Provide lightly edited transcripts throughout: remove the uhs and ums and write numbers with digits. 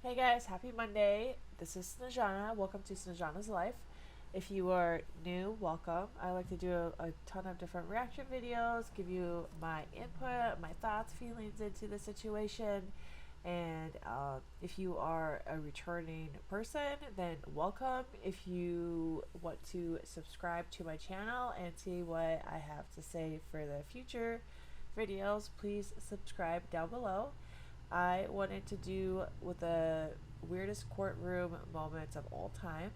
Hey guys, happy Monday. This is Snezhana. Welcome to Snezhana's Life. If you are new, welcome. I like to do a ton of different reaction videos, give you my input, my thoughts, feelings into the situation. And if you are a returning person, then welcome. If you want to subscribe to my channel and see what I have to say for the future videos, please subscribe down below. I wanted to do with the weirdest courtroom moments of all time,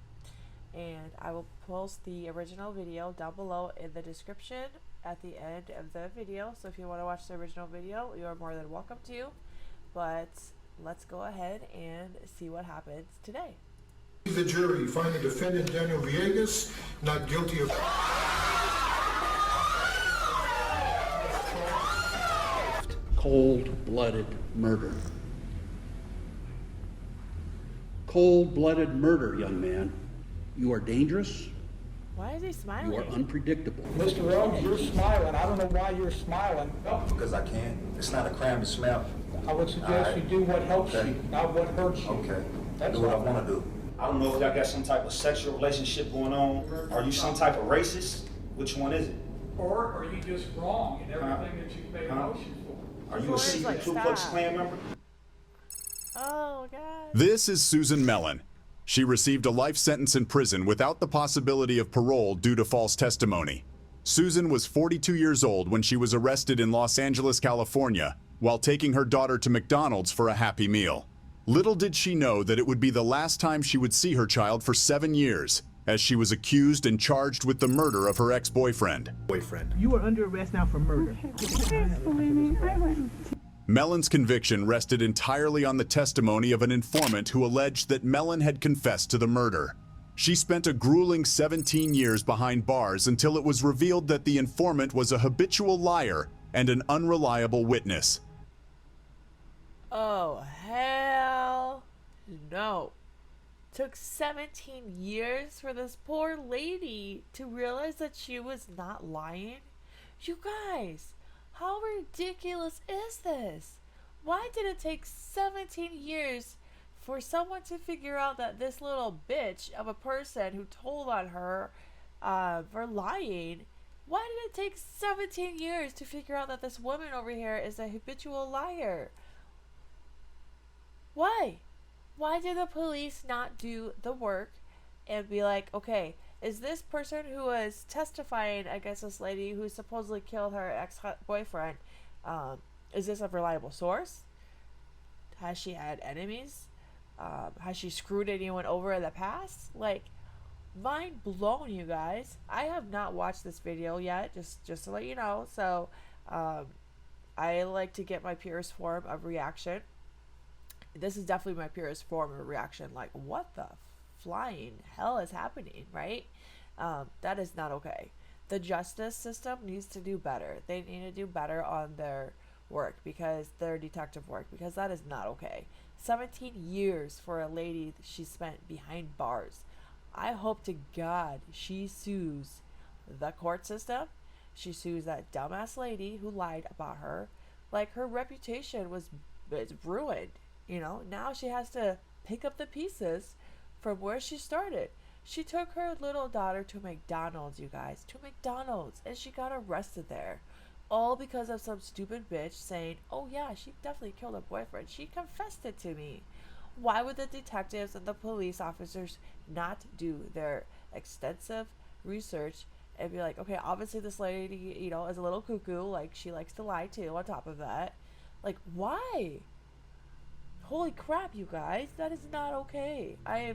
and I will post the original video down below in the description at the end of the video. So if you want to watch the original video, you are more than welcome to. But let's go ahead and see what happens today. The jury find the defendant Daniel Villegas not guilty of cold-blooded murder. Cold-blooded murder, young man. You are dangerous. Why is he smiling? You are unpredictable. Mr. Rhodes, you're smiling. I don't know why you're smiling. Because I can. It's not a crime to smile. I would suggest you do what helps you, not what hurts you. Okay. That's Do what I all. want to do. I don't know if y'all got some type of sexual relationship going on. Are you some type of racist? Which one is it? Or are you just wrong in everything that you've made a Huh? motion for? Are you a Well, secret it's like, Ku Klux stop. Klan member? Oh god. This is Susan Mellon. She received a life sentence in prison without the possibility of parole due to false testimony. Susan was 42 years old when she was arrested in Los Angeles, California, while taking her daughter to McDonald's for a Happy Meal. Little did she know that it would be the last time she would see her child for 7 years, as she was accused and charged with the murder of her ex-boyfriend. You are under arrest now for murder. Mellon's conviction rested entirely on the testimony of an informant who alleged that Mellon had confessed to the murder. She spent a grueling 17 years behind bars until it was revealed that the informant was a habitual liar and an unreliable witness. Oh hell no. Took 17 years for this poor lady to realize that she was not lying. You guys, how ridiculous is this? Why did it take 17 years for someone to figure out that this little bitch of a person who told on her for lying, why did it take 17 years to figure out that this woman over here is a habitual liar? Why? Why did the police not do the work and be like, okay, is this person who was testifying against this lady who supposedly killed her ex-boyfriend, is this a reliable source? Has she had enemies? Has she screwed anyone over in the past? Like, mind blown, you guys. I have not watched this video yet, just to let you know. So, I like to get my purest form of reaction. This is definitely my purest form of reaction. Like, what the flying hell is happening, right? That is not okay. The justice system needs to do better. They need to do better on their work, because their detective work, because that is not okay. 17 years for a lady she spent behind bars. I hope to God she sues the court system. She sues that dumbass lady who lied about her. Like, her reputation was ruined. You know, now she has to pick up the pieces from where she started. She took her little daughter to McDonald's, you guys, to McDonald's, and she got arrested there. All because of some stupid bitch saying, oh yeah, she definitely killed her boyfriend. She confessed it to me. Why would the detectives and the police officers not do their extensive research and be like, okay, obviously this lady, you know, is a little cuckoo, like she likes to lie too on top of that. Like, why? Holy crap, you guys, that is not okay. I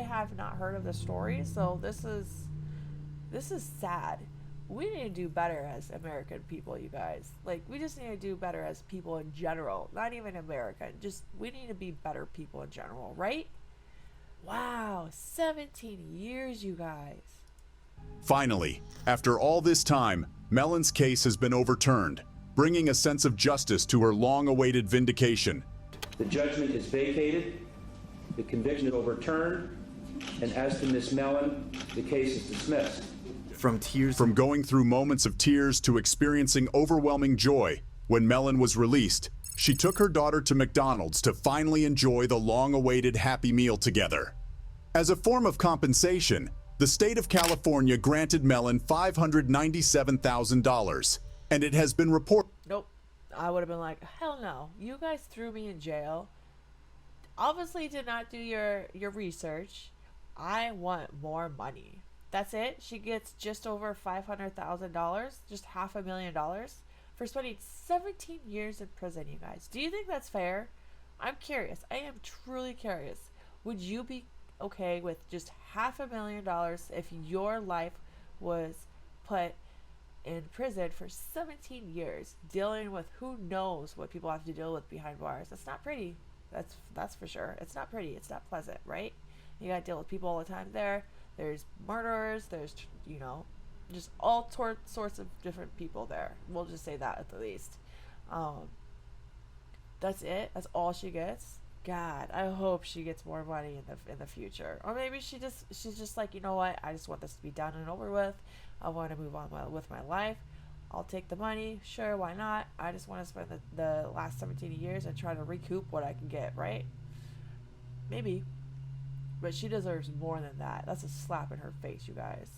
have not heard of the story, so this is sad. We need to do better as American people, you guys. Like, we just need to do better as people in general. Not even American. Just, we need to be better people in general, right? Wow, 17 years, you guys. Finally, after all this time, Mellon's case has been overturned, bringing a sense of justice to her long-awaited vindication. The judgment is vacated, the conviction is overturned, and as to Ms. Mellon, the case is dismissed. From going through moments of tears to experiencing overwhelming joy when Mellon was released, she took her daughter to McDonald's to finally enjoy the long-awaited Happy Meal together. As a form of compensation, the state of California granted Mellon $597,000, and it has been reported. Nope. I would have been like, hell no. You guys threw me in jail. Obviously did not do your research. I want more money. That's it. She gets just over $500,000, just $500,000 for spending 17 years in prison, you guys. Do you think that's fair? I'm curious. I am truly curious. Would you be okay with just $500,000 if your life was put in prison for 17 years, dealing with who knows what people have to deal with behind bars? That's not pretty. That's for sure. It's not pretty. It's not pleasant, right? You gotta deal with people all the time there. There's murderers. There's, you know, just all sorts of different people there. We'll just say that at the least. That's it. That's all she gets. God, I hope she gets more money in the future. Or maybe she's just like, you know what? I just want this to be done and over with. I want to move on with my life. I'll take the money. Sure, why not? I just want to spend the last 17 years and try to recoup what I can get, right? Maybe. But she deserves more than that. That's a slap in her face, you guys.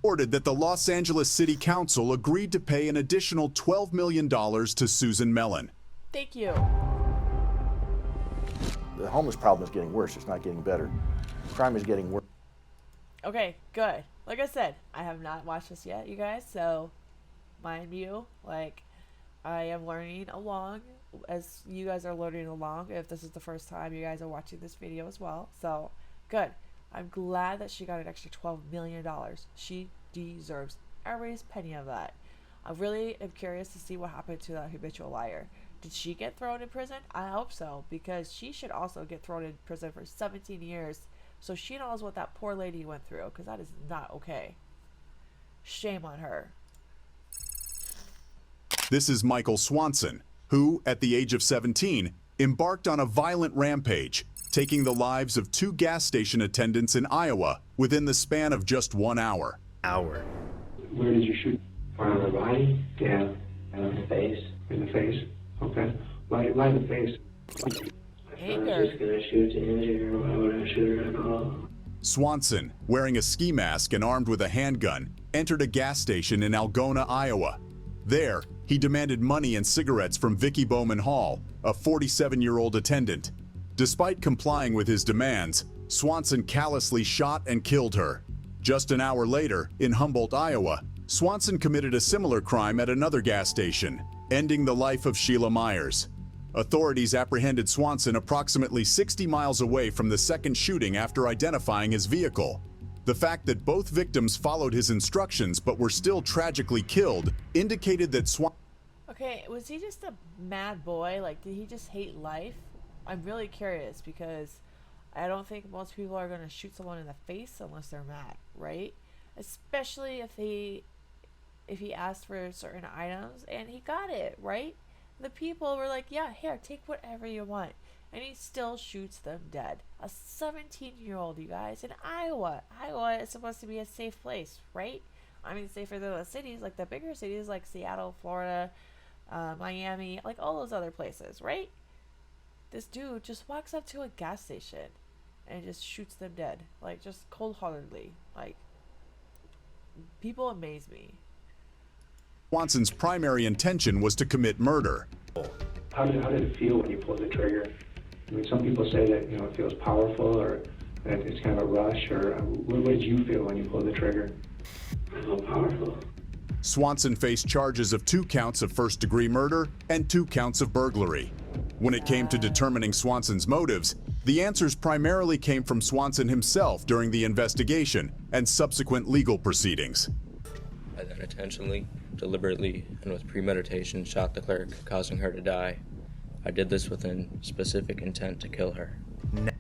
Reported that the Los Angeles City Council agreed to pay an additional $12 million to Susan Mellon. Thank you. The homeless problem is getting worse. It's not getting better. Crime is getting worse. Okay, good. Like I said, I have not watched this yet, you guys, so mind you, like, I am learning along as you guys are learning along if this is the first time you guys are watching this video as well. So, good. I'm glad that she got an extra $12 million. She deserves every penny of that. I really am curious to see what happened to that habitual liar. Did she get thrown in prison? I hope so, because she should also get thrown in prison for 17 years so she knows what that poor lady went through, because that is not okay. Shame on her. This is Michael Swanson, who, at the age of 17, embarked on a violent rampage, taking the lives of 2 gas station attendants in Iowa within the span of just 1 hour. Where did you shoot? On the body? Yeah. And in the face? In the face? Okay. Why the face? I was just gonna shoot to injure her. Why would I shoot her at all? Swanson, wearing a ski mask and armed with a handgun, entered a gas station in Algona, Iowa. There, he demanded money and cigarettes from Vicki Bowman Hall, a 47-year-old attendant. Despite complying with his demands, Swanson callously shot and killed her. Just an hour later, in Humboldt, Iowa, Swanson committed a similar crime at another gas station, ending the life of Sheila Myers. Authorities apprehended Swanson approximately 60 miles away from the second shooting after identifying his vehicle. The fact that both victims followed his instructions but were still tragically killed indicated that Swanson... Okay, was he just a mad boy? Like, did he just hate life? I'm really curious, because I don't think most people are going to shoot someone in the face unless they're mad, right? Especially if he asked for certain items and he got it, right? The people were like, yeah, here, take whatever you want. And he still shoots them dead. A 17-year-old, you guys, in Iowa. Iowa is supposed to be a safe place, right? I mean, safer than the cities, like the bigger cities like Seattle, Florida, Miami, like all those other places, right? This dude just walks up to a gas station and just shoots them dead. Like, just cold-heartedly. Like, people amaze me. Swanson's primary intention was to commit murder. How did it feel when you pulled the trigger? I mean, some people say that, you know, it feels powerful or that it's kind of a rush, or what did you feel when you pulled the trigger? I felt powerful. Swanson faced charges of 2 counts of first-degree murder and 2 counts of burglary. When it came to determining Swanson's motives, the answers primarily came from Swanson himself during the investigation and subsequent legal proceedings. I then intentionally, deliberately, and with premeditation shot the clerk, causing her to die. I did this with a specific intent to kill her.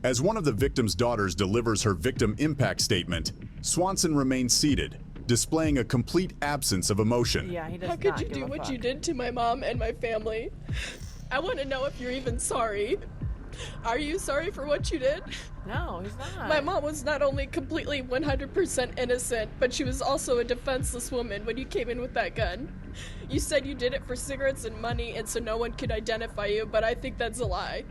As one of the victim's daughters delivers her victim impact statement, Swanson remains seated, displaying a complete absence of emotion. Yeah, he does How not could you give do a what fuck. you did to my mom and my family? I want to know if you're even sorry. Are you sorry for what you did? No, he's not. My mom was not only completely 100% innocent, but she was also a defenseless woman when you came in with that gun. You said you did it for cigarettes and money and so no one could identify you, but I think that's a lie.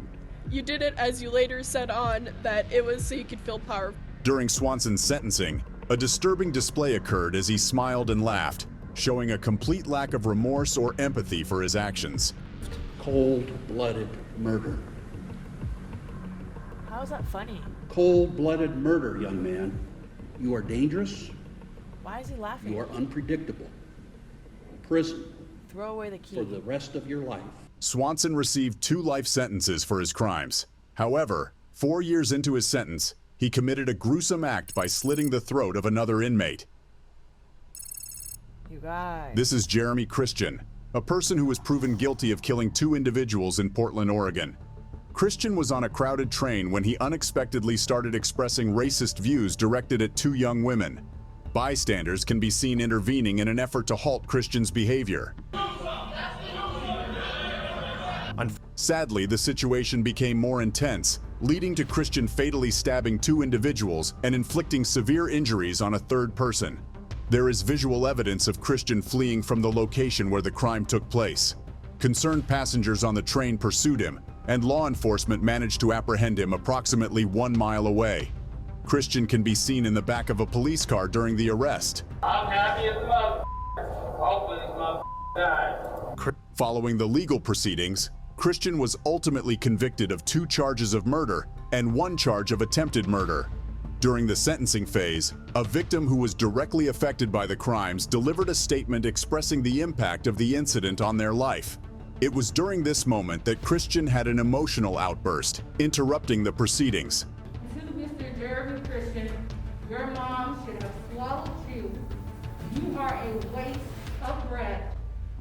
You did it, as you later said on, that it was so you could feel powerful. During Swanson's sentencing, a disturbing display occurred as he smiled and laughed, showing a complete lack of remorse or empathy for his actions. Cold-blooded murder. How is that funny? Cold-blooded murder, young man. You are dangerous. Why is he laughing? You are unpredictable. Prison. Throw away the key. For the rest of your life. Swanson received 2 life sentences for his crimes. However, 4 years into his sentence, he committed a gruesome act by slitting the throat of another inmate. You guys. This is Jeremy Christian, a person who was proven guilty of killing 2 individuals in Portland, Oregon. Christian was on a crowded train when he unexpectedly started expressing racist views directed at 2 young women. Bystanders can be seen intervening in an effort to halt Christian's behavior. Sadly, the situation became more intense, leading to Christian fatally stabbing 2 individuals and inflicting severe injuries on a 3rd person. There is visual evidence of Christian fleeing from the location where the crime took place. Concerned passengers on the train pursued him, and law enforcement managed to apprehend him approximately 1 mile away. Christian can be seen in the back of a police car during the arrest. I'm happy as a mother. Hopefully this mother dies. Following the legal proceedings, Christian was ultimately convicted of 2 charges of murder and 1 charge of attempted murder. During the sentencing phase, a victim who was directly affected by the crimes delivered a statement expressing the impact of the incident on their life. It was during this moment that Christian had an emotional outburst, interrupting the proceedings. To Mr. Jeremy Christian, your mom should have swallowed you. You are a waste of breath.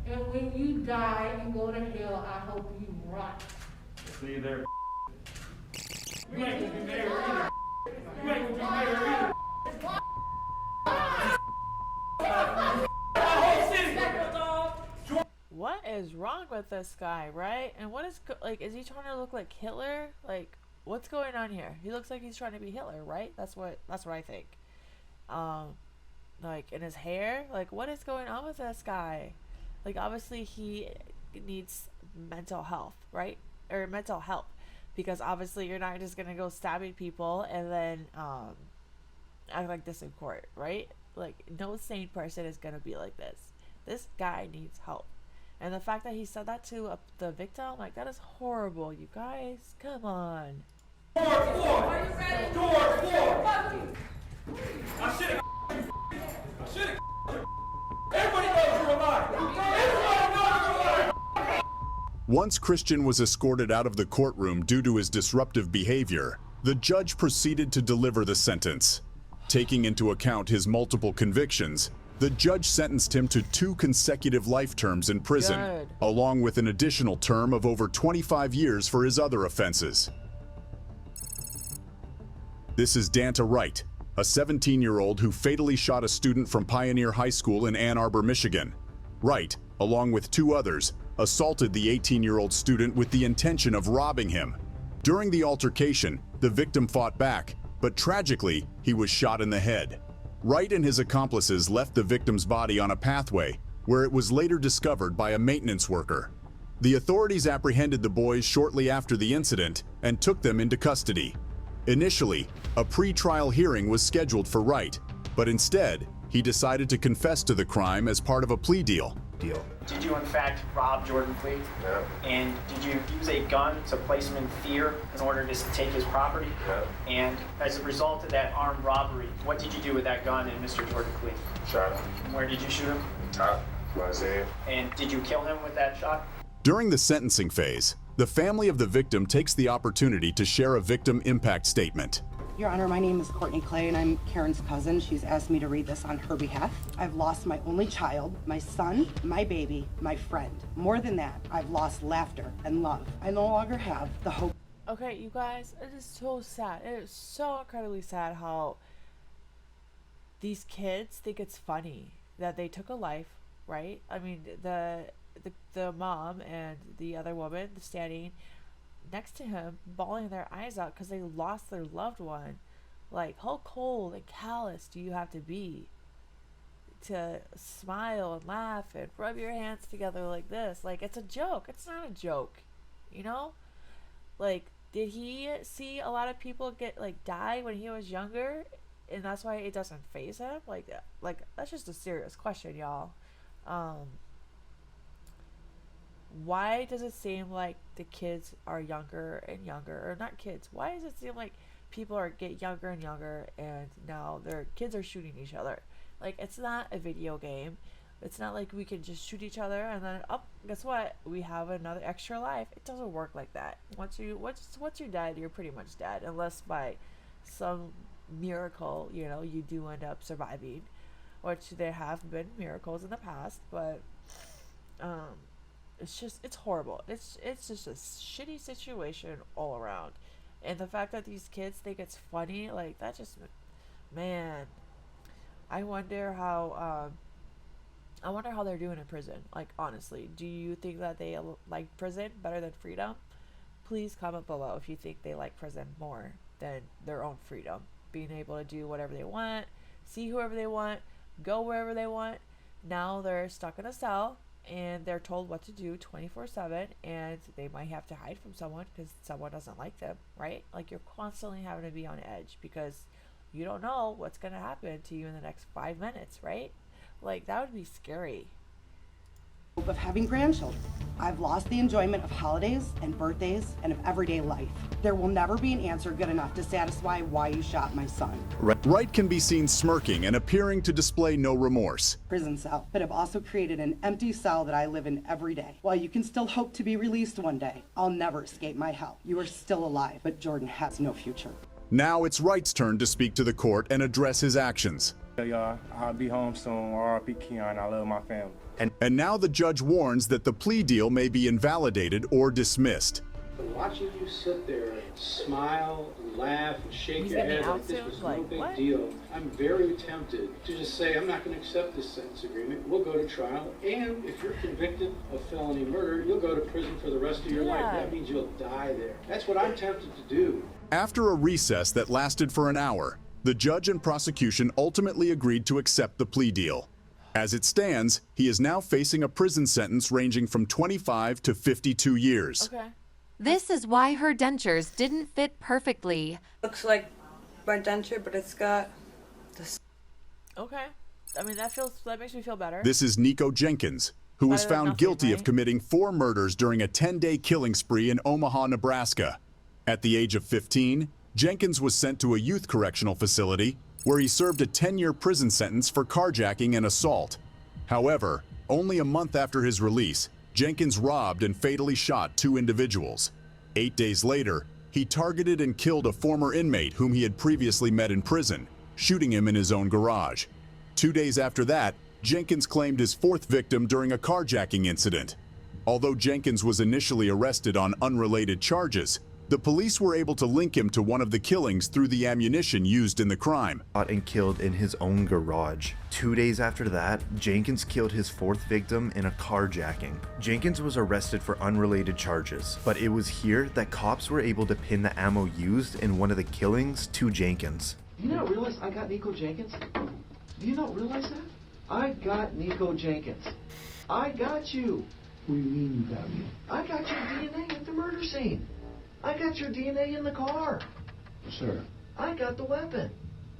And when you die and go to hell, I hope you rot. See you there. You ain't gonna be mayor either. You ain't gonna be mayor either. What is wrong with this guy, right? And what is like? Is he trying to look like Hitler? Like, what's going on here? He looks like he's trying to be Hitler, right? That's what I think. Like in his hair, like what is going on with this guy? Like obviously he needs mental health, right? Or mental help, because obviously you're not just gonna go stabbing people and then act like this in court, right? Like no sane person is gonna be like this. This guy needs help. And the fact that he said that to the victim, like, that is horrible, you guys. Come on. Door 4! Door 4! I should've Everybody knows you're alive! Everybody knows you're alive! Once Christian was escorted out of the courtroom due to his disruptive behavior, the judge proceeded to deliver the sentence. Taking into account his multiple convictions, the judge sentenced him to 2 consecutive life terms in prison, Good. along with an additional term of over 25 years for his other offenses. This is Danta Wright, a 17-year-old who fatally shot a student from Pioneer High School in Ann Arbor, Michigan. Wright, along with 2 others, assaulted the 18-year-old student with the intention of robbing him. During the altercation, the victim fought back, but tragically, he was shot in the head. Wright and his accomplices left the victim's body on a pathway, where it was later discovered by a maintenance worker. The authorities apprehended the boys shortly after the incident and took them into custody. Initially, a pre-trial hearing was scheduled for Wright, but instead, he decided to confess to the crime as part of a plea deal. Did you in fact rob Jordan Fleet? No. And did you use a gun to place him in fear in order to take his property? No. And as a result of that armed robbery, what did you do with that gun and Mr. Jordan Fleet? Shot him. And where did you shoot him? Top. Isaiah. And did you kill him with that shot? During the sentencing phase, the family of the victim takes the opportunity to share a victim impact statement. Your Honor, my name is Courtney Clay, and I'm Karen's cousin. She's asked me to read this on her behalf. I've lost my only child, my son, my baby, my friend. More than that, I've lost laughter and love. I no longer have the hope. Okay, you guys, it is so sad. It is so incredibly sad how these kids think it's funny that they took a life, right? I mean, the mom and the other woman standing next to him, bawling their eyes out because they lost their loved one. Like, how cold and callous do you have to be to smile and laugh and rub your hands together like this? Like, it's a joke. It's not a joke, you know? Like, did he see a lot of people get, like, die when he was younger, and that's why it doesn't faze him? Like, that's just a serious question, y'all. Why does it seem like the kids are younger and younger, or not kids? Why does it seem like people get younger and younger, and now their kids are shooting each other? Like, it's not a video game. It's not like we can just shoot each other and then, oh, guess what? We have another extra life. It doesn't work like that. Once you're dead, you're pretty much dead, unless by some miracle, you know, you do end up surviving, which there have been miracles in the past, but it's horrible. It's just a shitty situation all around. And the fact that these kids think it's funny, like, that just, man, I wonder how they're doing in prison. Like, honestly, do you think that they like prison better than freedom? Please comment below if you think they like prison more than their own freedom, being able to do whatever they want, see whoever they want, go wherever they want. Now they're stuck in a cell and they're told what to do 24/7, and they might have to hide from someone because someone doesn't like them, right? Like, you're constantly having to be on edge because you don't know what's going to happen to you in the next 5 minutes, right? Like, that would be scary. Of having grandchildren. I've lost the enjoyment of holidays and birthdays and of everyday life. There will never be an answer good enough to satisfy why you shot my son. Wright can be seen smirking and appearing to display no remorse. Prison cell, but have also created an empty cell that I live in every day. While you can still hope to be released one day, I'll never escape my hell. You are still alive, but Jordan has no future. Now it's Wright's turn to speak to the court and address his actions. Hey, y'all, I'll be home soon. R.I.P. Keon, I love my family. And now the judge warns that the plea deal may be invalidated or dismissed. Watching you sit there and smile and laugh and shake your head like this was no big deal, I'm very tempted to just say, I'm not going to accept this sentence agreement. We'll go to trial, and if you're convicted of felony murder, you'll go to prison for the rest of your life. That means you'll die there. That's what I'm tempted to do. After a recess that lasted for an hour, the judge and prosecution ultimately agreed to accept the plea deal. As it stands, he is now facing a prison sentence ranging from 25 to 52 years. Okay. This is why her dentures didn't fit perfectly. Looks like my denture, but it's got this. Okay. I mean, that makes me feel better. This is Nico Jenkins, who was found guilty of committing 4 murders during a 10-day killing spree in Omaha, Nebraska. At the age of 15, Jenkins was sent to a youth correctional facility where he served a 10-year prison sentence for carjacking and assault. However, only a month after his release, Jenkins robbed and fatally shot 2 individuals. 8 days later, he targeted and killed a former inmate whom he had previously met in prison, shooting him in his own garage. 2 days after that, Jenkins claimed his 4th victim during a carjacking incident. Although Jenkins was initially arrested on unrelated charges, the police were able to link him to one of the killings through the ammunition used in the crime. Shot and killed in his own garage. 2 days after that, Jenkins killed his 4th victim in a carjacking. Jenkins was arrested for unrelated charges, but it was here that cops were able to pin the ammo used in one of the killings to Jenkins. Do you not realize I got Nico Jenkins? Do you not realize that? I got Nico Jenkins. I got you. What do you mean you got me? I got your DNA at the murder scene. I got your DNA in the car. Sir. I got the weapon.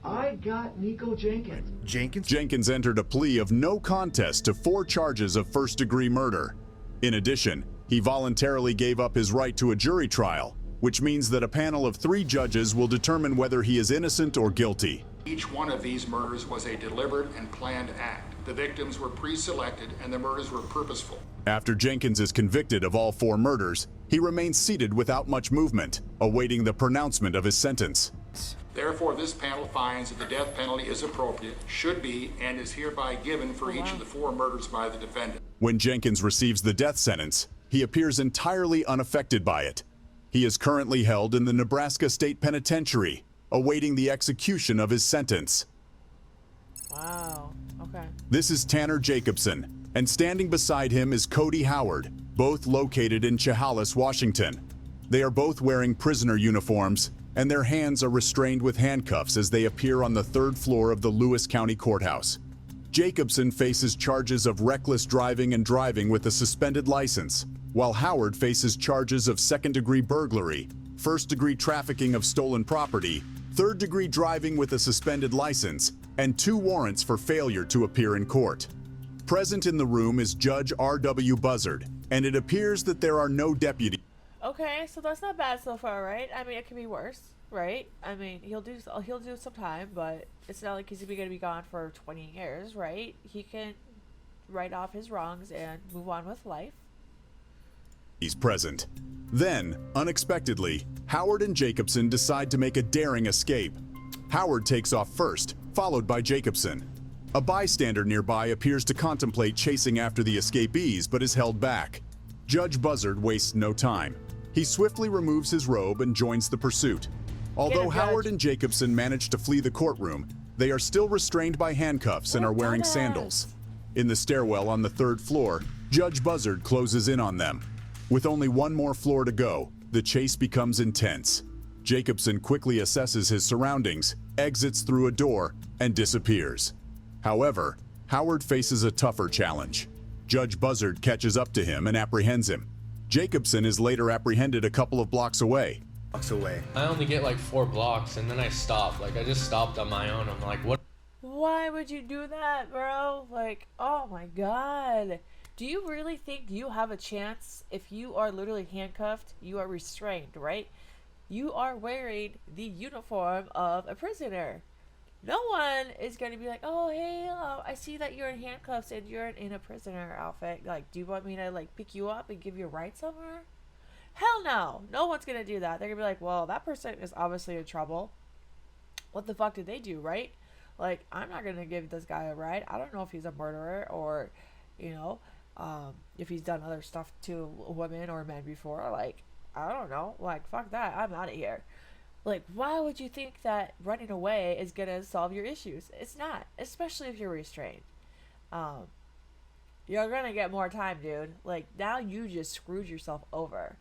I got Nico Jenkins. Jenkins entered a plea of no contest to 4 charges of first-degree murder. In addition, he voluntarily gave up his right to a jury trial, which means that a panel of 3 judges will determine whether he is innocent or guilty. Each one of these murders was a deliberate and planned act. The victims were pre-selected and the murders were purposeful. After Jenkins is convicted of all 4 murders, he remains seated without much movement, awaiting the pronouncement of his sentence. Therefore, this panel finds that the death penalty is appropriate, should be, and is hereby given for each of the 4 murders by the defendant. When Jenkins receives the death sentence, he appears entirely unaffected by it. He is currently held in the Nebraska State Penitentiary, awaiting the execution of his sentence. Wow. Okay. This is Tanner Jacobson, and standing beside him is Cody Howard, both located in Chehalis, Washington. They are both wearing prisoner uniforms, and their hands are restrained with handcuffs as they appear on the 3rd floor of the Lewis County Courthouse. Jacobson faces charges of reckless driving and driving with a suspended license, while Howard faces charges of second-degree burglary, first-degree trafficking of stolen property, third-degree driving with a suspended license, and 2 warrants for failure to appear in court. Present in the room is Judge R.W. Buzzard, and it appears that there are no deputies. Okay, so that's not bad so far, right? I mean, it could be worse, right? I mean, he'll do some time, but it's not like he's going to be gone for 20 years, right? He can write off his wrongs and move on with life. He's present. Then, unexpectedly, Howard and Jacobson decide to make a daring escape. Howard takes off first, followed by Jacobson. A bystander nearby appears to contemplate chasing after the escapees, but is held back. Judge Buzzard wastes no time. He swiftly removes his robe and joins the pursuit. Although Howard and Jacobson manage to flee the courtroom, they are still restrained by handcuffs and are wearing sandals. In the stairwell on the 3rd floor, Judge Buzzard closes in on them. With only one more floor to go, the chase becomes intense. Jacobson quickly assesses his surroundings, exits through a door, and disappears. However, Howard faces a tougher challenge. Judge Buzzard catches up to him and apprehends him. Jacobson is later apprehended a couple of blocks away. I only get like 4 blocks and then I stop. Like I just stopped on my own. I'm like, what? Why would you do that, bro? Like, oh my god. Do you really think you have a chance if you are literally handcuffed? You are restrained, right? You are wearing the uniform of a prisoner. No one is going to be like, oh, hey, I see that you're in handcuffs and you're in a prisoner outfit. Like, do you want me to, like, pick you up and give you a ride somewhere? Hell no. No one's going to do that. They're going to be like, well, that person is obviously in trouble. What the fuck did they do, right? Like, I'm not going to give this guy a ride. I don't know if he's a murderer or, you know, if he's done other stuff to women or men before. Like, I don't know. Like, fuck that. I'm out of here. Like, why would you think that running away is going to solve your issues? It's not, especially if you're restrained. You're going to get more time, dude. Like, now you just screwed yourself over.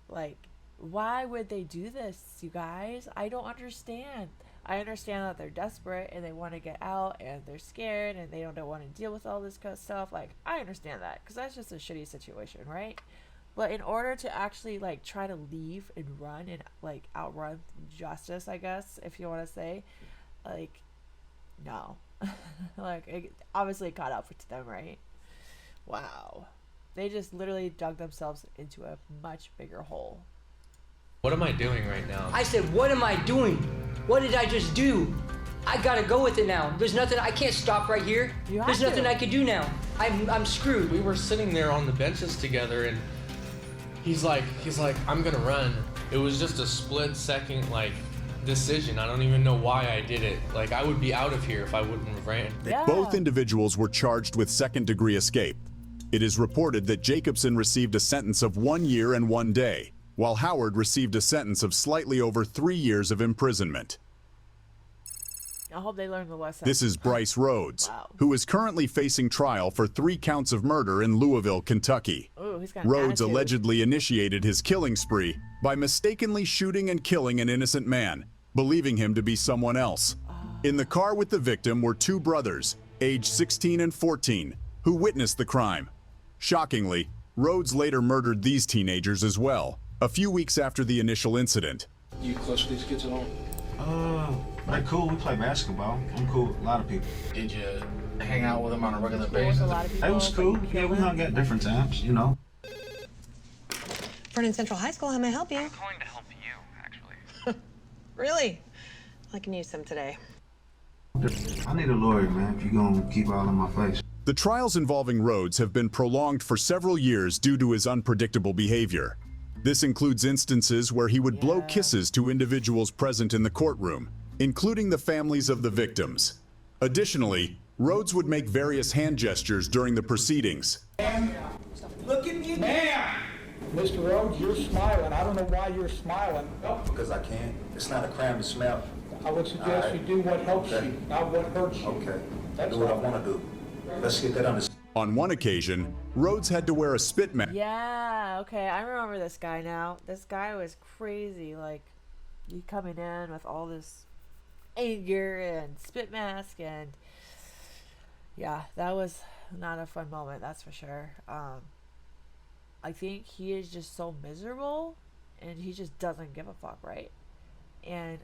Like, why would they do this, you guys? I don't understand. I understand that they're desperate and they want to get out and they're scared and they don't want to deal with all this kind of stuff. Like, I understand that because that's just a shitty situation, right? But in order to actually, like, try to leave and run and, like, outrun justice, I guess, if you want to say, like, no. Like, it obviously caught up to them, right? Wow. They just literally dug themselves into a much bigger hole. What am I doing right now? I said, what am I doing? What did I just do? I gotta go with it now. There's nothing, I can't stop right here. There's nothing I can do now. I'm screwed. We were sitting there on the benches together and he's like, I'm gonna run. It was just a split second, like, decision. I don't even know why I did it. Like, I would be out of here if I wouldn't have ran. Yeah. Both individuals were charged with second-degree escape. It is reported that Jacobson received a sentence of 1 year and 1 day, while Howard received a sentence of slightly over 3 years of imprisonment. I hope they learn the lesson. This is Bryce Rhodes, who is currently facing trial for 3 counts of murder in Louisville, Kentucky. Ooh, he's got Rhodes attitude. allegedly initiated his killing spree by mistakenly shooting and killing an innocent man, believing him to be someone else. In the car with the victim were 2 brothers, aged 16 and 14, who witnessed the crime. Shockingly, Rhodes later murdered these teenagers as well, a few weeks after the initial incident. You close to these kids at all? They're cool. We play basketball. I'm cool with a lot of people. Did you hang out with them on a regular basis? It was cool. Yeah, we hung at different times, you know. Vernon Central High School, how may I help you? I'm calling to help you, actually. Really? I can use some today. I need a lawyer, man, if you're gonna keep all in my face. The trials involving Rhodes have been prolonged for several years due to his unpredictable behavior. This includes instances where he would blow kisses to individuals present in the courtroom, including the families of the victims. Additionally, Rhodes would make various hand gestures during the proceedings. Look at me, ma'am! Mr. Rhodes, you're smiling. I don't know why you're smiling. Because I can. It's not a crime to smile. I would suggest you do what helps you, not what hurts you. Okay. That's Do what I all. want to do. Let's get that understood. On one occasion, Rhodes had to wear a spit mask. Yeah, okay, I remember this guy now. This guy was crazy. Like, he coming in with all this anger and spit mask, and yeah, that was not a fun moment, that's for sure. I think he is just so miserable, and he just doesn't give a fuck, right? And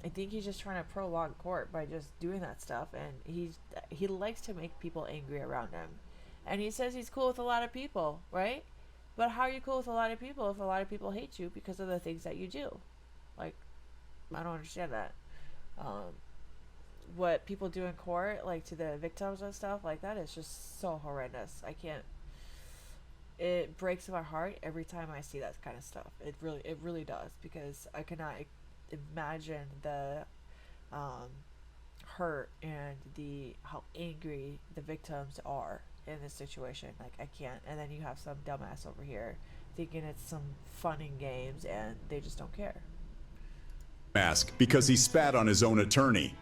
I think he's just trying to prolong court by just doing that stuff, and he likes to make people angry around him. And he says he's cool with a lot of people, right? But how are you cool with a lot of people if a lot of people hate you because of the things that you do? Like, I don't understand that. What people do in court, like to the victims and stuff like that, is just so horrendous. I can't. It breaks my heart every time I see that kind of stuff. It really does, because I cannot imagine the hurt and how angry the victims are in this situation. Like, I can't. And then you have some dumbass over here thinking it's some fun and games, and they just don't care. Mask because he spat on his own attorney.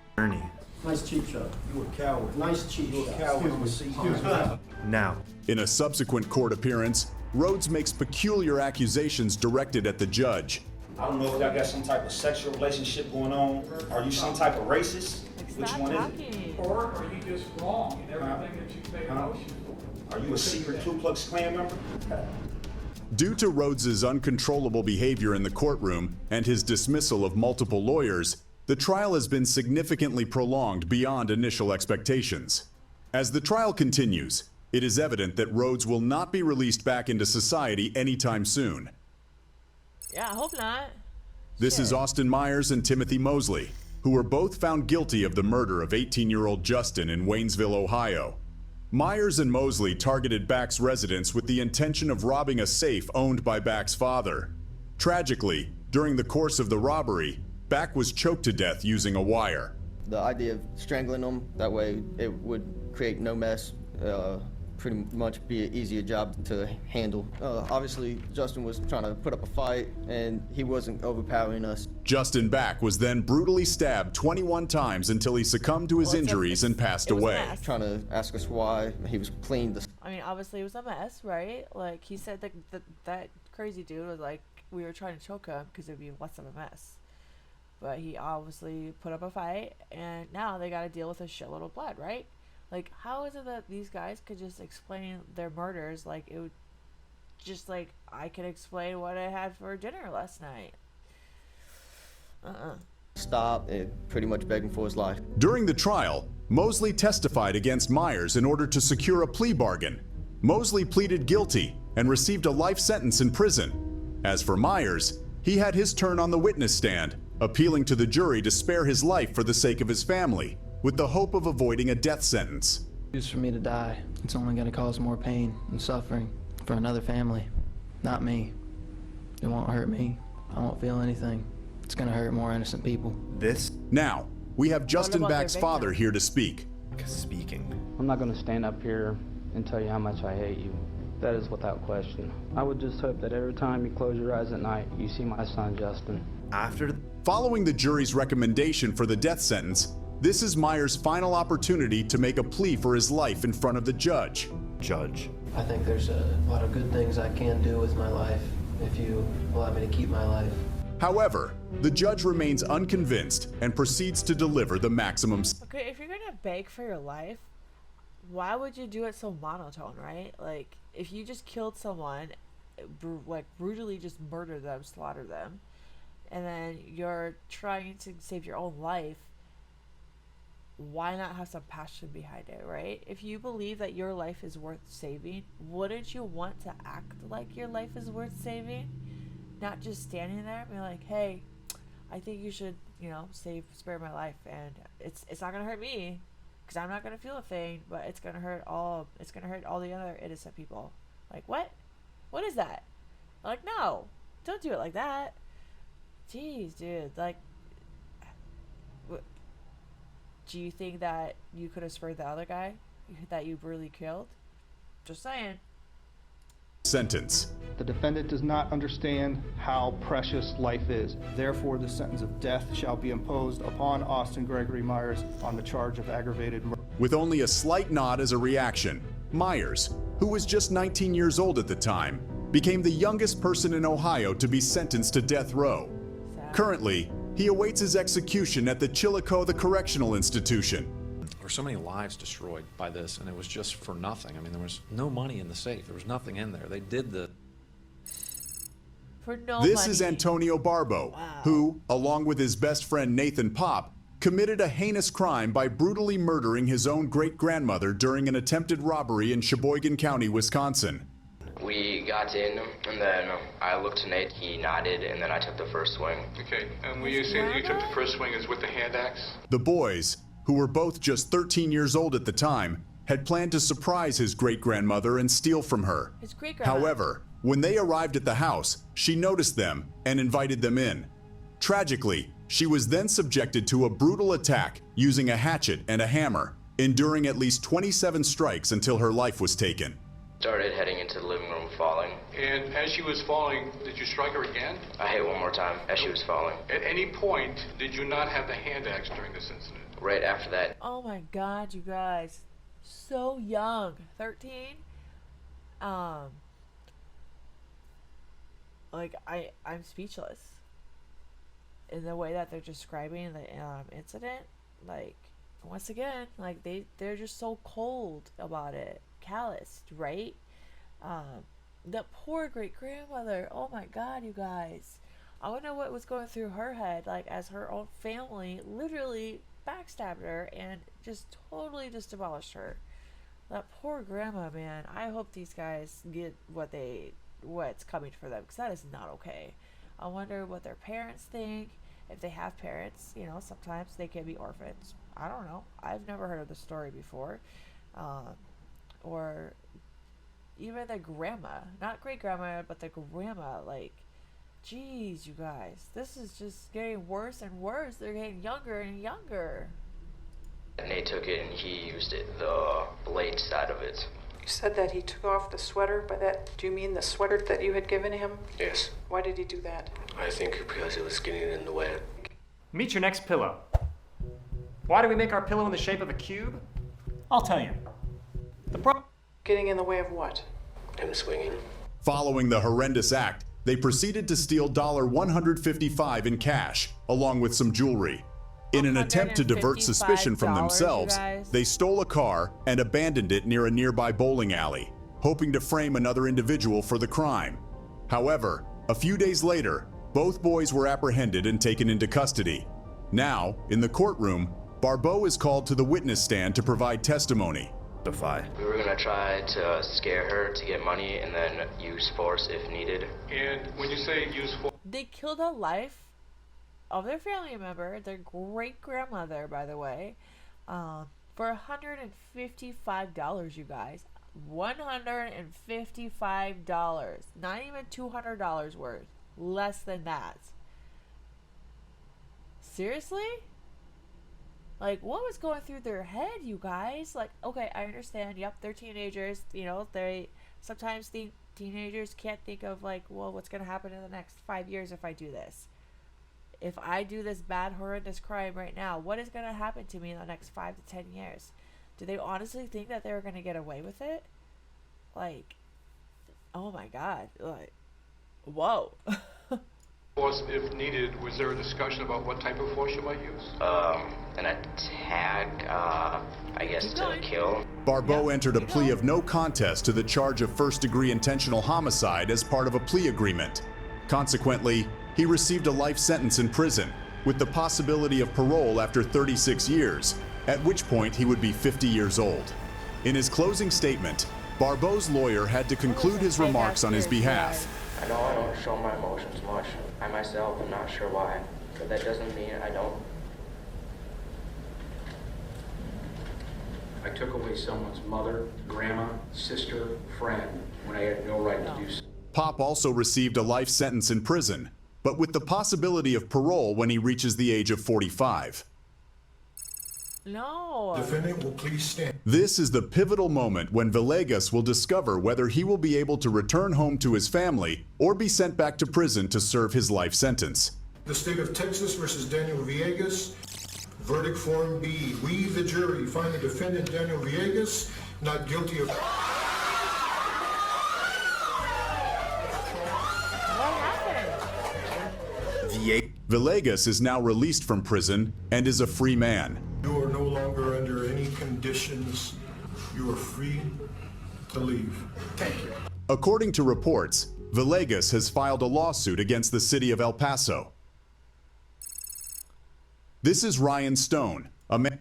Nice cheap shot. You a coward. Nice cheap shot. Now, in a subsequent court appearance, Rhodes makes peculiar accusations directed at the judge. I don't know if y'all got some type of sexual relationship going on. Are you some type of racist? Which one is it? Or are you just wrong in everything that you say emotion for? Are you a secret Ku Klux Klan member? Due to Rhodes's uncontrollable behavior in the courtroom and his dismissal of multiple lawyers, the trial has been significantly prolonged beyond initial expectations. As the trial continues, it is evident that Rhodes will not be released back into society anytime soon. Yeah, I hope not. This is Austin Myers and Timothy Mosley, who were both found guilty of the murder of 18-year-old Justin in Waynesville, Ohio. Myers and Mosley targeted Back's residence with the intention of robbing a safe owned by Back's father. Tragically, during the course of the robbery, Back was choked to death using a wire. The idea of strangling them, that way it would create no mess, pretty much be an easier job to handle. Obviously, Justin was trying to put up a fight, and he wasn't overpowering us. Justin Back was then brutally stabbed 21 times until he succumbed to his injuries and passed away. Trying to ask us why. He was clean. I mean, obviously it was a mess, right? Like, he said that crazy dude was like, we were trying to choke him because it would be less of a mess. But he obviously put up a fight, and now they got to deal with a shitload of blood, right? Like, how is it that these guys could just explain their murders like it would, just like I could explain what I had for dinner last night? Stop and pretty much begging for his life. During the trial, Mosley testified against Myers in order to secure a plea bargain. Mosley pleaded guilty and received a life sentence in prison. As for Myers, he had his turn on the witness stand, appealing to the jury to spare his life for the sake of his family, with the hope of avoiding a death sentence. It's for me to die. It's only going to cause more pain and suffering for another family, not me. It won't hurt me. I won't feel anything. It's going to hurt more innocent people. Now, we have Justin Back's father here to speak. I'm not going to stand up here and tell you how much I hate you. That is without question. I would just hope that every time you close your eyes at night, you see my son, Justin. Following the jury's recommendation for the death sentence, this is Myers' final opportunity to make a plea for his life in front of the judge. I think there's a lot of good things I can do with my life if you allow me to keep my life. However, the judge remains unconvinced and proceeds to deliver the maximum. Okay, if you're gonna beg for your life, why would you do it so monotone, right? Like, if you just killed someone, like brutally just murder them, slaughter them, and then you're trying to save your own life, why not have some passion behind it, right? If you believe that your life is worth saving, wouldn't you want to act like your life is worth saving? Not just standing there and be like, hey, I think you should, spare my life, and it's not gonna hurt me, because I'm not gonna feel a thing, but it's gonna hurt all the other innocent people. Like, what is that? Like, no, don't do it like that. Jeez, dude, like, do you think that you could have spared the other guy that you brutally killed? Just saying. Sentence. The defendant does not understand how precious life is. Therefore, the sentence of death shall be imposed upon Austin Gregory Myers on the charge of aggravated murder. With only a slight nod as a reaction, Myers, who was just 19 years old at the time, became the youngest person in Ohio to be sentenced to death row. Currently, he awaits his execution at the Chillicothe Correctional Institution. There were so many lives destroyed by this, and it was just for nothing. I mean, there was no money in the safe. There was nothing in there. They did the... For no This money. is Antonio Barbo, who, along with his best friend Nathan Pop, committed a heinous crime by brutally murdering his own great-grandmother during an attempted robbery in Sheboygan County, Wisconsin. We got in, and then I looked to Nate, he nodded, and then I took the first swing. Okay, and when you say that you took the first swing is with the hand axe? The boys, who were both just 13 years old at the time, had planned to surprise his great-grandmother and steal from her. His great-grandma. However, when they arrived at the house, she noticed them and invited them in. Tragically, she was then subjected to a brutal attack using a hatchet and a hammer, enduring at least 27 strikes until her life was taken. Started heading into the living room, falling. And as she was falling, did you strike her again? I hit one more time as she was falling. At any point, did you not have the hand axe during this incident? Right after that. Oh my god, you guys. So young. 13? Like, I'm speechless. In the way that they're describing the incident, like, once again, like, they're just so cold about it. Calloused, right? The poor great-grandmother. Oh my god, you guys. I wonder what was going through her head, like, as her own family literally backstabbed her and just totally just demolished her. That poor grandma, man. I hope these guys get what's coming for them, because that is not okay. I wonder what their parents think. If they have parents, you know, sometimes they can be orphans. I don't know. I've never heard of the story before. Or even the grandma, not great grandma, but the grandma. Like, geez, you guys, this is just getting worse and worse. They're getting younger and younger. Nate took it and he used it, the blade side of it. You said that he took off the sweater. By that, do you mean the sweater that you had given him? Yes. Why did he do that? I think because it was getting in the way. Meet your next pillow. Why do we make our pillow in the shape of a cube? I'll tell you. Getting in the way of what? Him swinging. Following the horrendous act, they proceeded to steal $155 in cash, along with some jewelry. In an attempt to divert suspicion from themselves, they stole a car and abandoned it near a nearby bowling alley, hoping to frame another individual for the crime. However, a few days later, both boys were apprehended and taken into custody. Now, in the courtroom, Barbeau is called to the witness stand to provide testimony. We were gonna try to scare her to get money and then use force if needed. And when you say use force... They killed a life of their family member, their great-grandmother, by the way, for $155, you guys. $155. Not even $200 worth. Less than that. Seriously? Like, what was going through their head, you guys? Like, okay, I understand. Yep, they're teenagers. You know, sometimes the teenagers can't think of, like, well, what's going to happen in the next 5 years if I do this? If I do this bad, horrendous crime right now, what is going to happen to me in the next 5 to 10 years? Do they honestly think that they were going to get away with it? Like, oh my God. Like, whoa. Force if needed. Was there a discussion about what type of force you might use? An attack, I guess to kill. Barbeau entered a plea of no contest to the charge of first-degree intentional homicide as part of a plea agreement. Consequently, he received a life sentence in prison, with the possibility of parole after 36 years, at which point he would be 50 years old. In his closing statement, Barbeau's lawyer had to conclude his remarks on his behalf. I know I don't show my emotions much. I myself am not sure why, but that doesn't mean I don't. I took away someone's mother, grandma, sister, friend, when I had no right to do so. Pop also received a life sentence in prison, but with the possibility of parole when he reaches the age of 45. No. Defendant will please stand. This is the pivotal moment when Villegas will discover whether he will be able to return home to his family or be sent back to prison to serve his life sentence. The state of Texas versus Daniel Villegas. Verdict Form B. We, the jury, find the defendant Daniel Villegas not guilty of... Villegas is now released from prison and is a free man. You are no longer under any conditions. You are free to leave. Thank you. According to reports, Villegas has filed a lawsuit against the city of El Paso. This is Ryan Stone, a man.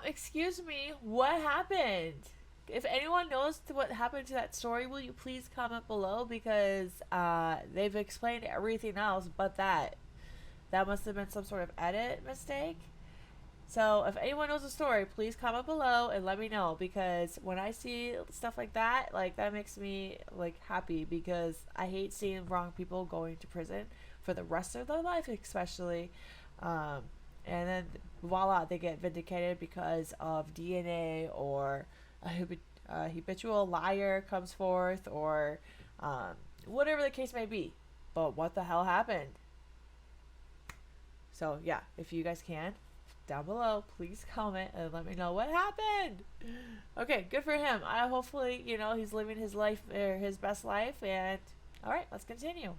Excuse me, what happened? If anyone knows what happened to that story, will you please comment below, because they've explained everything else but that. That must have been some sort of edit mistake. So if anyone knows the story, please comment below and let me know, because when I see stuff like that makes me happy, because I hate seeing wrong people going to prison for the rest of their life, especially. And then voila, they get vindicated because of DNA, or a habitual liar comes forth, or whatever the case may be. But what the hell happened? So yeah, if you guys can, down below, please comment and let me know what happened. Okay, good for him. Hopefully, he's living his life, or his best life. And all right, let's continue.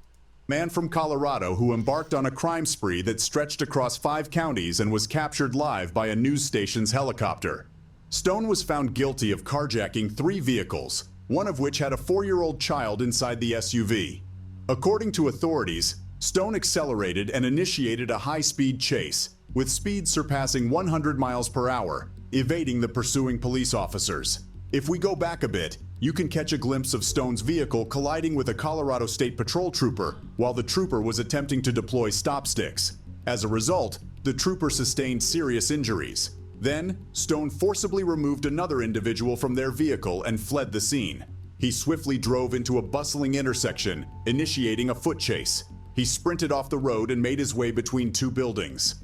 Man from Colorado who embarked on a crime spree that stretched across 5 counties and was captured live by a news station's helicopter. Stone was found guilty of carjacking 3 vehicles, one of which had a 4-year-old child inside the SUV. According to authorities, Stone accelerated and initiated a high-speed chase, with speeds surpassing 100 miles per hour, evading the pursuing police officers. If we go back a bit, you can catch a glimpse of Stone's vehicle colliding with a Colorado State Patrol trooper while the trooper was attempting to deploy stop sticks. As a result, the trooper sustained serious injuries. Then, Stone forcibly removed another individual from their vehicle and fled the scene. He swiftly drove into a bustling intersection, initiating a foot chase. He sprinted off the road and made his way between 2 buildings.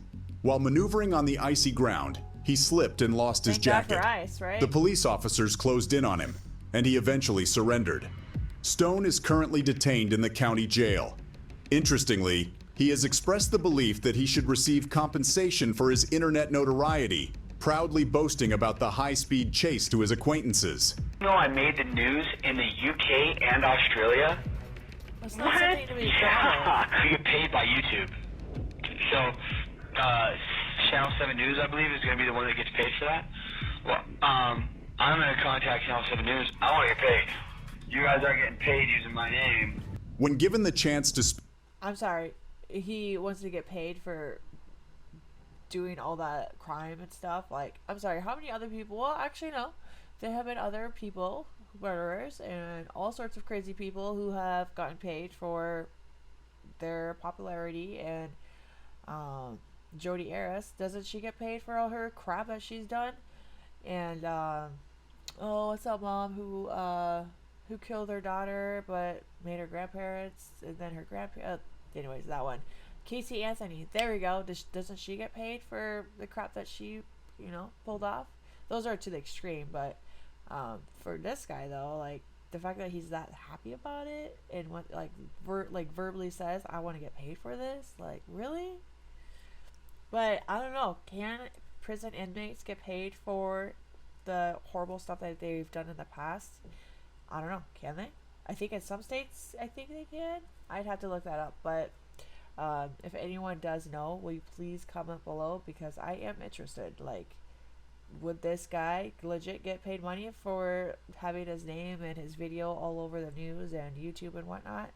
While maneuvering on the icy ground, he slipped and lost his jacket. Thank God for ice, right? The police officers closed in on him, and he eventually surrendered. Stone is currently detained in the county jail. Interestingly, he has expressed the belief that he should receive compensation for his internet notoriety, proudly boasting about the high-speed chase to his acquaintances. You know, I made the news in the UK and Australia. That's not something to be proud of. You get paid by YouTube. So, Channel 7 News, I believe, is going to be the one that gets paid for that. Well, I'm going to contact Channel 7 News. I want to get paid. You guys are getting paid using my name. When given the chance to I'm sorry, he wants to get paid for doing all that crime and stuff. I'm sorry, how many other people? Well, actually, no. There have been other people, murderers, and all sorts of crazy people who have gotten paid for their popularity. And Jodi Arias, doesn't she get paid for all her crap that she's done? And oh, what's that mom who killed her daughter but made her grandparents, and then her grandparents, anyways, that one, Casey Anthony, there we go. Doesn't she get paid for the crap that she pulled off? Those are to the extreme. But for this guy though, the fact that he's that happy about it, and what verbally says, I want to get paid for this, really? But I don't know, can prison inmates get paid for the horrible stuff that they've done in the past? I don't know, can they? I think in some states, I think they can. I'd have to look that up. But if anyone does know, will you please comment below, because I am interested. Would this guy legit get paid money for having his name and his video all over the news and YouTube and whatnot?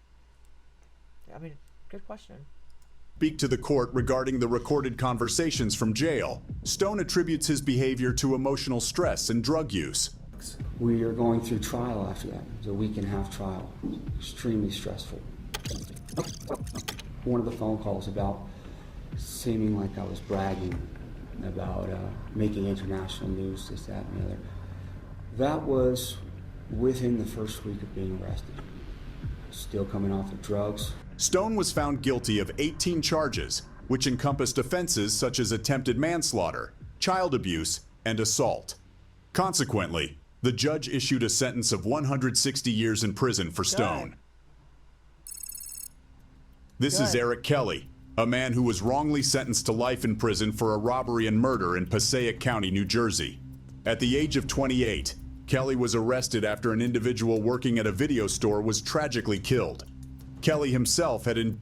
I mean, good question. Speak to the court regarding the recorded conversations from jail. Stone attributes his behavior to emotional stress and drug use. We are going through trial after that. It was a 1.5-week trial. Extremely stressful. One of the phone calls about seeming like I was bragging about making international news, this, that, and the other. That was within the first week of being arrested. Still coming off of drugs. Stone was found guilty of 18 charges, which encompassed offenses such as attempted manslaughter, child abuse, and assault. Consequently, the judge issued a sentence of 160 years in prison for Stone. This is Eric Kelly, a man who was wrongly sentenced to life in prison for a robbery and murder in Passaic County, New Jersey. At the age of 28, Kelly was arrested after an individual working at a video store was tragically killed. Kelly himself had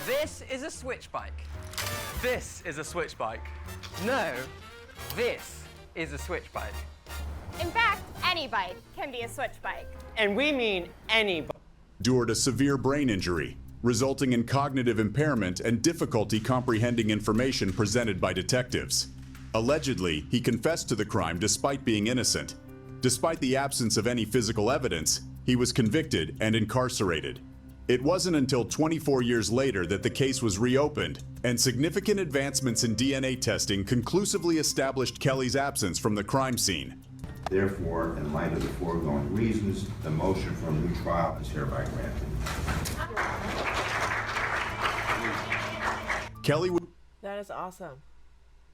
This is a switch bike. This is a switch bike. No, this is a switch bike. In fact, any bike can be a switch bike. And we mean any bike. endured a severe brain injury, resulting in cognitive impairment and difficulty comprehending information presented by detectives. Allegedly, he confessed to the crime despite being innocent. Despite the absence of any physical evidence, he was convicted and incarcerated. It wasn't until 24 years later that the case was reopened, and significant advancements in DNA testing conclusively established Kelly's absence from the crime scene. Therefore, in light of the foregoing reasons, the motion for a new trial is hereby granted. Kelly That is awesome.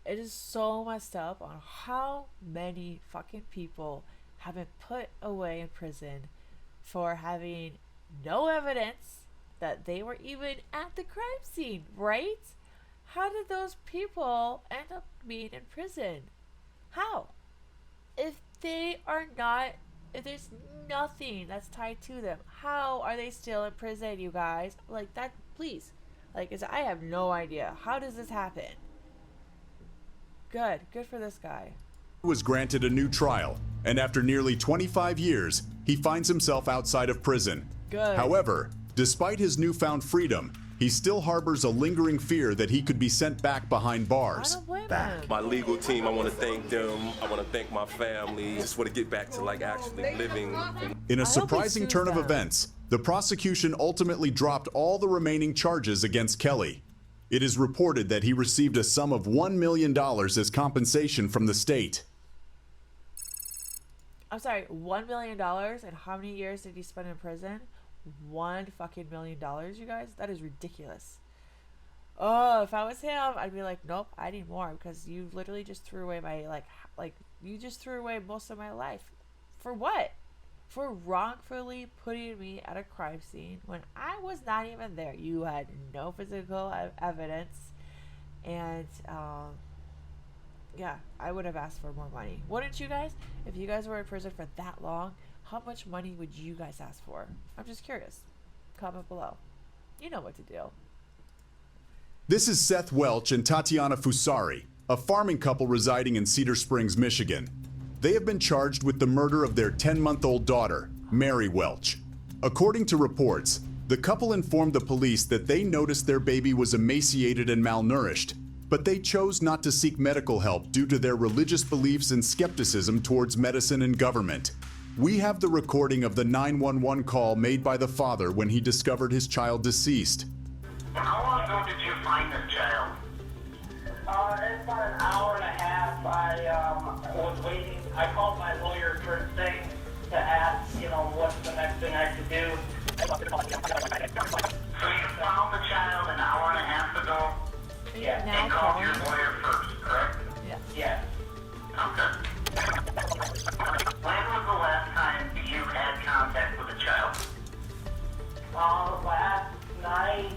It is so messed up on how many fucking people have been put away in prison for having no evidence that they were even at the crime scene, right? How did those people end up being in prison? How? If they are not, if there's nothing that's tied to them, how are they still in prison, you guys? Like that, please. Like, I have no idea. How does this happen? Good for this guy. was granted a new trial, and after nearly 25 years, he finds himself outside of prison. Good. However, despite his newfound freedom, he still harbors a lingering fear that he could be sent back behind bars. My legal team, I want to thank them. I want to thank my family. Just want to get back to like actually living. In a surprising turn of events, the prosecution ultimately dropped all the remaining charges against Kelly. It is reported that he received a sum of $1 million as compensation from the state. I'm sorry, $1 million? And how many years did he spend in prison? $1 fucking million, you guys? That is ridiculous. Oh, if I was him, I'd be like, nope, I need more, because you literally just threw away my, like you just threw away most of my life. For what? For wrongfully putting me at a crime scene when I was not even there. You had no physical evidence, and yeah, I would have asked for more money. Wouldn't you guys? If you guys were in prison for that long, how much money would you guys ask for? I'm just curious. Comment below. You know what to do. This is Seth Welch and Tatiana Fusari, a farming couple residing in Cedar Springs, Michigan. They have been charged with the murder of their 10-month-old daughter, Mary Welch. According to reports, the couple informed the police that they noticed their baby was emaciated and malnourished, but they chose not to seek medical help due to their religious beliefs and skepticism towards medicine and government. We have the recording of the 911 call made by the father when he discovered his child deceased. How long ago did you find this child? It's about an hour and a half. I was waiting. I called my lawyer first thing to ask, what's the next thing I could do. So you found the child an hour and a half ago? Yeah. And called your lawyer first, correct? Yeah. Yeah. Okay. When was the last time you had contact with the child? Last night,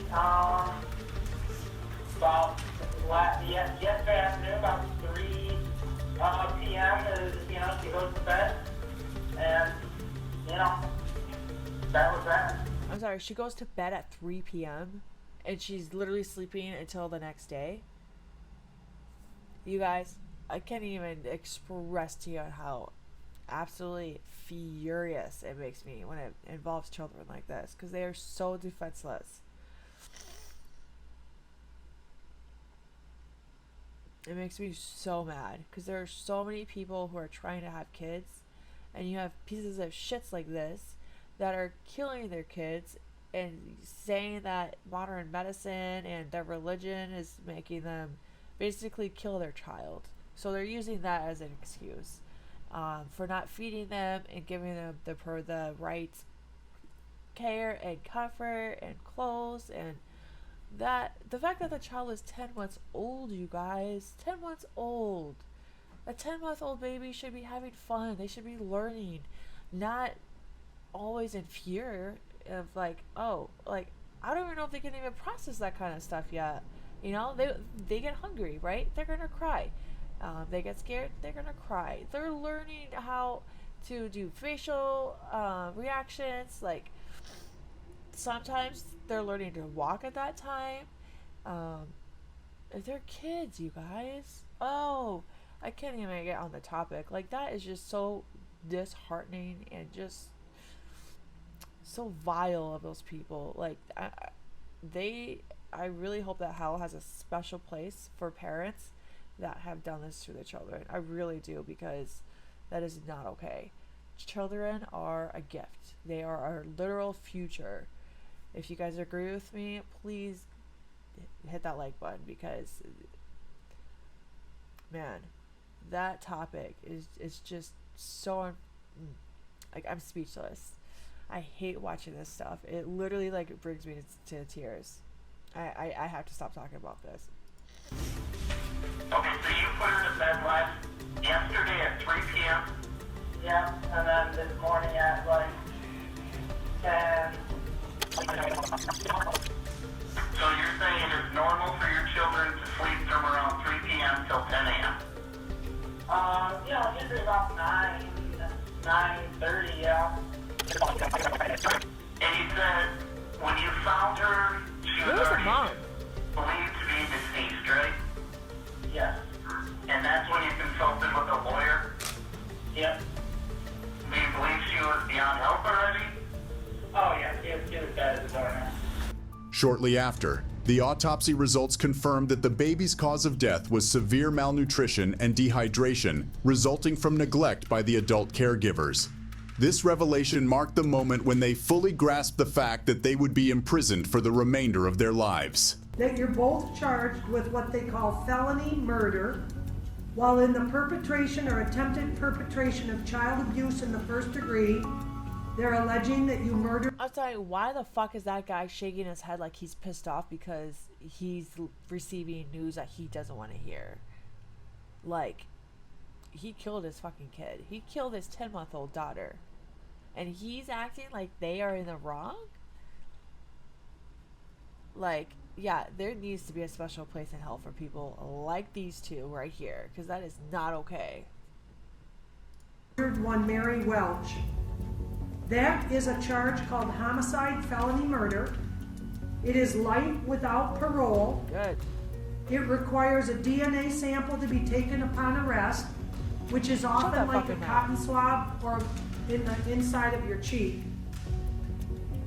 yesterday afternoon, about 3 p.m. She goes to bed, and that was that. I'm sorry, she goes to bed at 3 p.m. and she's literally sleeping until the next day. You guys, I can't even express to you how absolutely furious it makes me when it involves children like this, because they are so defenseless. It makes me so mad, because there are so many people who are trying to have kids, and you have pieces of shits like this that are killing their kids and saying that modern medicine and their religion is making them basically kill their child. So they're using that as an excuse for not feeding them and giving them the right care and comfort and clothes, and that the fact that the child is 10 months old, you guys, 10 months old. A 10-month-old baby should be having fun. They should be learning, not always in fear of I don't even know if they can even process that kind of stuff yet. You know, they get hungry, right? They're gonna cry. They get scared, they're gonna cry. They're learning how to do facial reactions. Like, sometimes they're learning to walk at that time. They're kids, you guys. Oh, I can't even get on the topic. Like, that is just so disheartening and just so vile of those people. Like, I really hope that hell has a special place for parents that have done this to their children. I really do, because that is not okay. Children are a gift. They are our literal future. If you guys agree with me, please hit that like button, because man, that topic is just so like, I'm speechless. I hate watching this stuff. It literally, like, it brings me to tears. I have to stop talking about this. Okay, so you put her to bed yesterday at 3 p.m.? Yeah, and then this morning at like 10. So you're saying it's normal for your children to sleep from around 3 p.m. till 10 a.m.? Yeah, usually about 9:30, yeah. And you said when you found her, she was already believed to be deceased, right? Yes. And that's when you consulted with a lawyer? Yep. Do you believe she was beyond help already? Oh yeah, she was dead at the door now. Shortly after, the autopsy results confirmed that the baby's cause of death was severe malnutrition and dehydration resulting from neglect by the adult caregivers. This revelation marked the moment when they fully grasped the fact that they would be imprisoned for the remainder of their lives. That you're both charged with what they call felony murder, while in the perpetration or attempted perpetration of child abuse in the first degree. They're alleging that you murdered. I'm sorry, why the fuck is that guy shaking his head like he's pissed off because he's receiving news that he doesn't want to hear? Like, he killed his fucking kid. He killed his 10-month-old daughter. And he's acting like they are in the wrong? Like, yeah, there needs to be a special place in hell for people like these two right here, because that is not okay. One Mary Welch. That is a charge called homicide felony murder. It is life without parole. Good. It requires a DNA sample to be taken upon arrest, which is often like a cotton swab or in the inside of your cheek.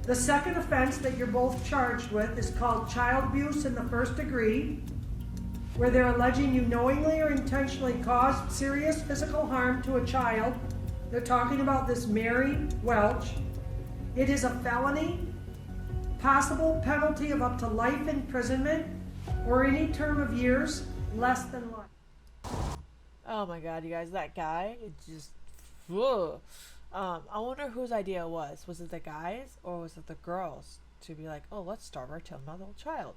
The second offense that you're both charged with is called child abuse in the first degree, where they're alleging you knowingly or intentionally caused serious physical harm to a child. They're talking about this Mary Welch. It is a felony, possible penalty of up to life imprisonment or any term of years less than life. Oh my god, you guys, that guy, it just, whoa. I wonder whose idea it was. Was it the guys or was it the girls to be like, oh, let's starve our 10-month-old child?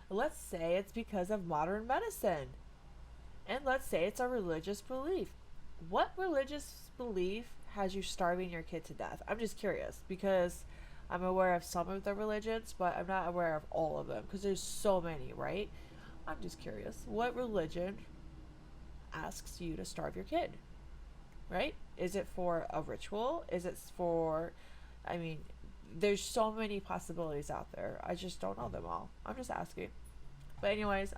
Let's say it's because of modern medicine. And let's say it's a religious belief. What religious belief has you starving your kid to death? I'm just curious, because I'm aware of some of the religions, but I'm not aware of all of them, because there's so many, right? I'm just curious. What religion asks you to starve your kid? Right? Is it for a ritual? Is it for, I mean, there's so many possibilities out there. I just don't know them all. I'm just asking. But anyways,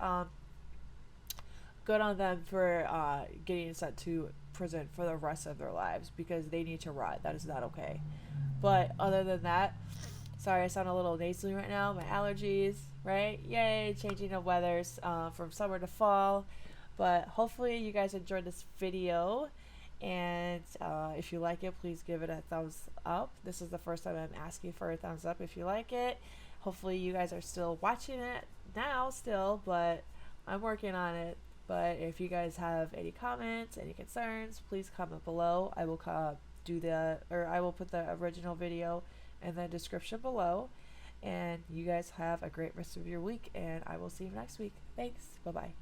good on them for getting sent to prison for the rest of their lives, because they need to rot. That is not okay. But other than that, sorry I sound a little nasally right now. My allergies, right? Yay, changing of weathers from summer to fall. But hopefully you guys enjoyed this video. And if you like it, please give it a thumbs up. This is the first time I'm asking for a thumbs up if you like it. Hopefully you guys are still watching it now still, but I'm working on it. But if you guys have any comments, any concerns, please comment below. I will I will put the original video in the description below. And you guys have a great rest of your week, and I will see you next week. Thanks. Bye-bye.